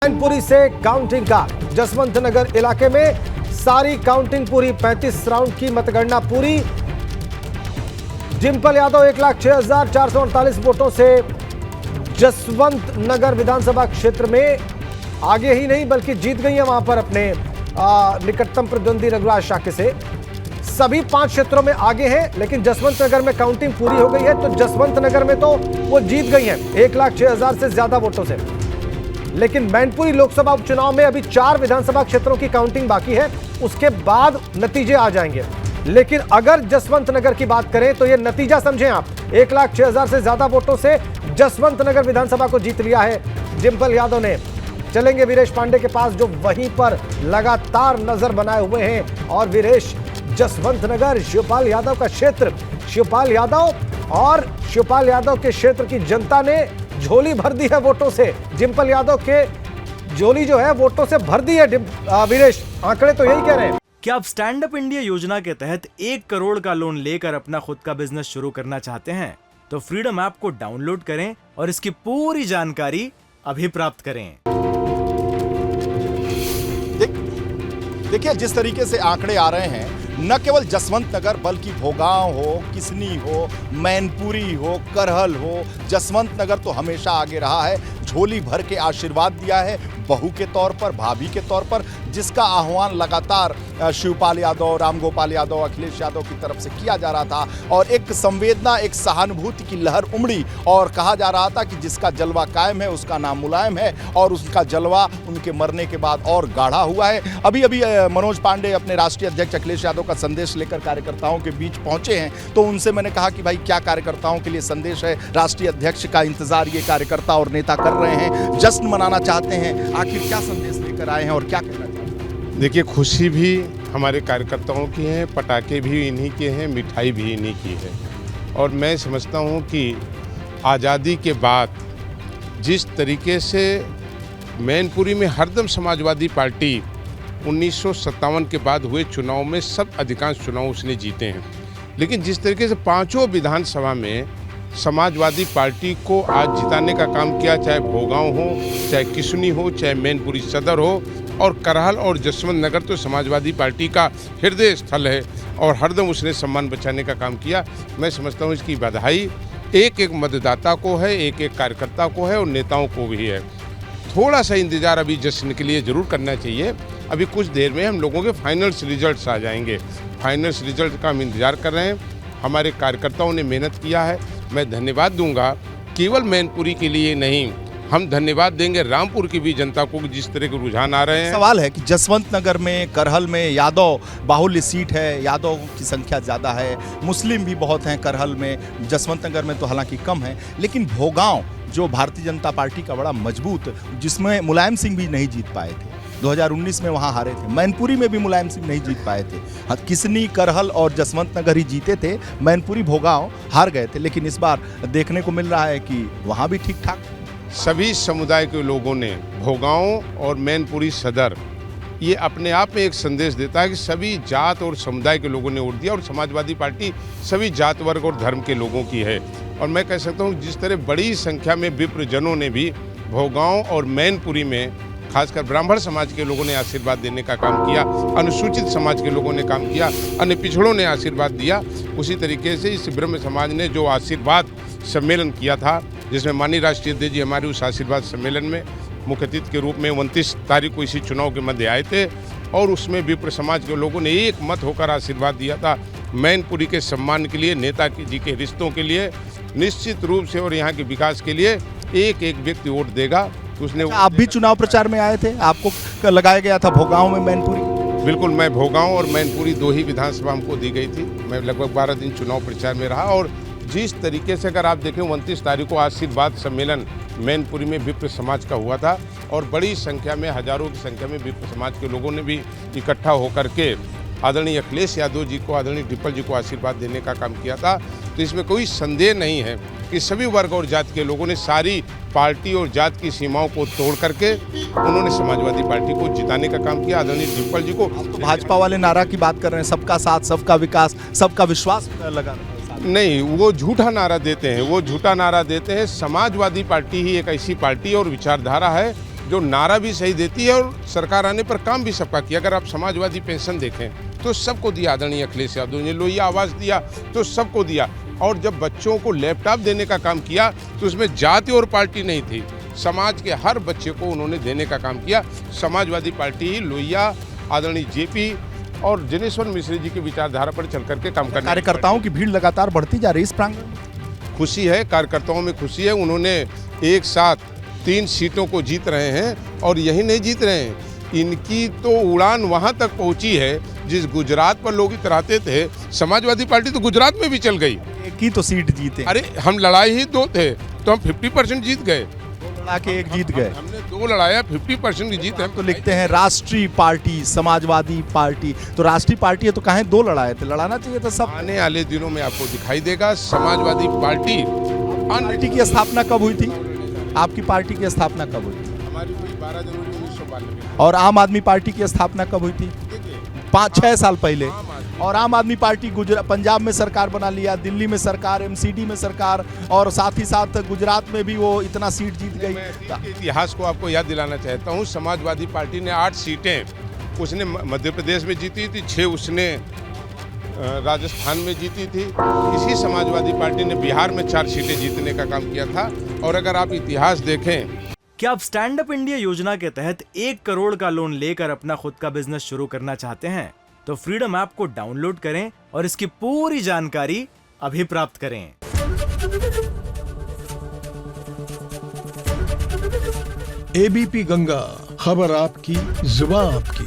मैनपुरी से काउंटिंग का जसवंत नगर इलाके में सारी काउंटिंग पूरी। 35 राउंड की मतगणना पूरी। डिंपल यादव 1,06,448 वोटों से जसवंत नगर विधानसभा क्षेत्र में आगे ही नहीं बल्कि जीत गई है वहां पर अपने निकटतम प्रतिद्वंदी रघुराज शाक्य से। सभी 5 क्षेत्रों में आगे हैं, लेकिन जसवंत नगर में काउंटिंग पूरी हो गई है तो जसवंत नगर में तो वो जीत गई है 1,06,000 से ज्यादा वोटों से। लेकिन मैनपुरी लोकसभा उपचुनाव में अभी 4 विधानसभा क्षेत्रों की काउंटिंग बाकी है, उसके बाद नतीजे आ जाएंगे। लेकिन अगर जसवंत नगर की बात करें तो यह नतीजा समझें आप, 1,06,000 से ज्यादा वोटों से जसवंत नगर विधानसभा को जीत लिया है डिंपल यादव ने। चलेंगे वीरेश पांडे के पास जो वहीं पर लगातार नजर बनाए हुए हैं। और वीरेश, जसवंत नगर शिवपाल यादव का क्षेत्र, शिवपाल यादव के क्षेत्र की जनता ने झोली भर दी है वोटों से। डिंपल यादव के झोली जो है वोटों से भर दी है। वीरेश, आंकड़े तो यही कह रहे हैं। क्या आप स्टैंड अप इंडिया योजना के तहत 1 करोड़ का लोन लेकर अपना खुद का बिजनेस शुरू करना चाहते हैं? तो फ्रीडम ऐप को डाउनलोड करें और इसकी पूरी जानकारी अभी प्राप्त करें। देखिए, जिस तरीके से आंकड़े आ रहे हैं, न केवल जसवंत नगर बल्कि भोगांव हो, किसनी हो, मैनपुरी हो, करहल हो, जसवंत नगर तो हमेशा आगे रहा है। झोली भर के आशीर्वाद दिया है बहू के तौर पर, भाभी के तौर पर, जिसका आह्वान लगातार शिवपाल यादव, रामगोपाल यादव, अखिलेश यादव की तरफ से किया जा रहा था। और एक संवेदना, एक सहानुभूति की लहर उमड़ी और कहा जा रहा था कि जिसका जलवा कायम है उसका नाम मुलायम है, और उसका जलवा उनके मरने के बाद और गाढ़ा हुआ है। अभी मनोज पांडे अपने राष्ट्रीय अध्यक्ष अखिलेश यादव का संदेश लेकर कार्यकर्ताओं के बीच पहुंचे हैं, तो उनसे मैंने कहा कि भाई क्या कार्यकर्ताओं के लिए संदेश है? राष्ट्रीय अध्यक्ष का इंतजार ये कार्यकर्ता और नेता कर रहे हैं, जश्न मनाना चाहते हैं, आखिर क्या संदेश लेकर आए हैं और क्या कहना चाहते हैं? देखिए, खुशी भी हमारे कार्यकर्ताओं की है, पटाखे भी इन्हीं के हैं, मिठाई भी इन्हीं की है। और मैं समझता हूँ कि आज़ादी के बाद जिस तरीके से मैनपुरी में हरदम समाजवादी पार्टी 1957 के बाद हुए चुनाव में सब अधिकांश चुनाव उसने जीते हैं, लेकिन जिस तरीके से 5 विधानसभा में समाजवादी पार्टी को आज जिताने का काम किया, चाहे भोगांव हो, चाहे किसनी हो, चाहे मैनपुरी सदर हो, और करहल और जसवंत नगर तो समाजवादी पार्टी का हृदय स्थल है और हरदम उसने सम्मान बचाने का काम किया। मैं समझता हूँ इसकी बधाई एक एक मतदाता को है, एक एक कार्यकर्ता को है और नेताओं को भी है। थोड़ा सा इंतजार अभी जश्न के लिए ज़रूर करना चाहिए। अभी कुछ देर में हम लोगों के फाइनल्स रिजल्ट्स आ जाएंगे। फाइनल्स रिजल्ट का हम इंतज़ार कर रहे हैं। हमारे कार्यकर्ताओं ने मेहनत किया है। मैं धन्यवाद दूंगा केवल मैनपुरी के लिए नहीं, हम धन्यवाद देंगे रामपुर की भी जनता को, जिस तरह के रुझान आ रहे हैं। सवाल है कि जसवंत नगर में, करहल में यादव बाहुल्य सीट है, यादव की संख्या ज़्यादा है, मुस्लिम भी बहुत हैं करहल में, जसवंत नगर में तो हालांकि कम है, लेकिन भोगांव जो भारतीय जनता पार्टी का बड़ा मजबूत, जिसमें मुलायम सिंह भी नहीं जीत पाए थे, 2019 में वहाँ हारे थे। मैनपुरी में भी मुलायम सिंह नहीं जीत पाए थे। किसनी, करहल और जसवंत नगर ही जीते थे, मैनपुरी भोगांव हार गए थे। लेकिन इस बार देखने को मिल रहा है कि वहाँ भी ठीक ठाक सभी समुदाय के लोगों ने, भोगांव और मैनपुरी सदर, ये अपने आप में एक संदेश देता है कि सभी जात और समुदाय के लोगों ने वोट दिया और समाजवादी पार्टी सभी जात वर्ग और धर्म के लोगों की है। और मैं कह सकता हूँ जिस तरह बड़ी संख्या में विप्रजनों ने भी भोगांव और मैनपुरी में, खासकर ब्राह्मण समाज के लोगों ने आशीर्वाद देने का काम किया, अनुसूचित समाज के लोगों ने काम किया, अन्य पिछड़ों ने आशीर्वाद दिया, उसी तरीके से इस ब्रह्म समाज ने जो आशीर्वाद सम्मेलन किया था, जिसमें माननीय राष्ट्रीय अध्यक्ष जी हमारे उस आशीर्वाद सम्मेलन में मुख्य अतिथि के रूप में 29 तारीख को इसी चुनाव के मध्य आए थे, और उसमें विप्र समाज के लोगों ने एक मत होकर आशीर्वाद दिया था मैनपुरी के सम्मान के लिए, नेता जी के रिश्तों के लिए, निश्चित रूप से, और यहाँ के विकास के लिए एक एक व्यक्ति वोट देगा। उसने आप भी चुनाव प्रचार में आए थे, आपको लगाया गया था भोगांव में, मैनपुरी? बिल्कुल, मैं भोगांव और मैनपुरी 2 ही विधानसभा हमको दी गई थी। मैं लगभग 12 दिन चुनाव प्रचार में रहा, और जिस तरीके से अगर आप देखें 29 तारीख को आशीर्वाद सम्मेलन मैनपुरी में विप्र समाज का हुआ था, और बड़ी संख्या में, हजारों की संख्या में विप्र समाज के लोगों ने भी इकट्ठा होकर के आदरणीय अखिलेश यादव जी को, आदरणीय डिंपल जी को आशीर्वाद देने का काम किया था। तो इसमें कोई संदेह नहीं है कि सभी वर्ग और जात के लोगों ने सारी पार्टी और जात की सीमाओं को तोड़ करके उन्होंने समाजवादी पार्टी को जिताने का काम किया। आदरणीय डिंपल जी को, तो भाजपा वाले नारा की बात कर रहे हैं, सबका साथ, सबका विकास, सबका विश्वास लगा रहे हैं। नहीं, वो झूठा नारा देते हैं, वो झूठा नारा देते हैं। समाजवादी पार्टी ही एक ऐसी पार्टी और विचारधारा है जो नारा भी सही देती है और सरकार आने पर काम भी सबका किया। अगर आप समाजवादी पेंशन देखें तो सबको दिया, आदरणीय अखिलेश यादव ने लोहिया आवास दिया तो सबको दिया। और जब बच्चों को लैपटॉप देने का काम किया तो उसमें जाति और पार्टी नहीं थी, समाज के हर बच्चे को उन्होंने देने का काम किया। समाजवादी पार्टी, लोहिया, आदरणीय जेपी और जनेश्वर मिश्र जी की विचारधारा पर चल करके काम करना। कार्यकर्ताओं की भीड़ लगातार बढ़ती जा रही है इस प्रांगण में। खुशी है, कार्यकर्ताओं में खुशी है। उन्होंने एक साथ 3 सीटों को जीत रहे हैं और यही नहीं जीत रहे हैं, इनकी तो उड़ान वहां तक पहुंची है जिस गुजरात पर लोग इतराते थे। समाजवादी पार्टी तो गुजरात में भी चल गई, एक ही तो सीट जीते। अरे हम लड़ाई ही 2 थे तो हम 50% जीत गए। लड़ा के एक जीत गए। हमने 2 लड़ाया, 50% की जीत है। तो लिखते हैं राष्ट्रीय पार्टी, समाजवादी पार्टी, तो राष्ट्रीय पार्टी है तो काहे 2 लड़ाए थे? लड़ाना चाहिए था सब। आने वाले दिनों में आपको दिखाई देगा समाजवादी पार्टी। पार्टी की स्थापना कब हुई थी? आपकी पार्टी की स्थापना कब हुई थी? हमारी हुई 12 जनवरी 1992। और आम आदमी पार्टी की स्थापना कब हुई थी? 5-6 साल पहले। और आम आदमी पार्टी पंजाब में सरकार बना लिया, दिल्ली में सरकार, एमसीडी में सरकार, और साथ ही साथ गुजरात में भी वो इतना सीट जीत गई। मैं इतिहास को आपको याद दिलाना चाहता हूँ। समाजवादी पार्टी ने 8 सीटें उसने मध्य प्रदेश में जीती थी, 6 उसने राजस्थान में जीती थी। इसी समाजवादी पार्टी ने बिहार में 4 सीटें जीतने का काम किया था। और अगर आप इतिहास देखें, क्या आप स्टैंड अप इंडिया योजना के तहत 1 करोड़ का लोन लेकर अपना खुद का बिजनेस शुरू करना चाहते हैं? तो फ्रीडम ऐप को डाउनलोड करें और इसकी पूरी जानकारी अभी प्राप्त करें। एबीपी गंगा, खबर आपकी, जुबान आपकी।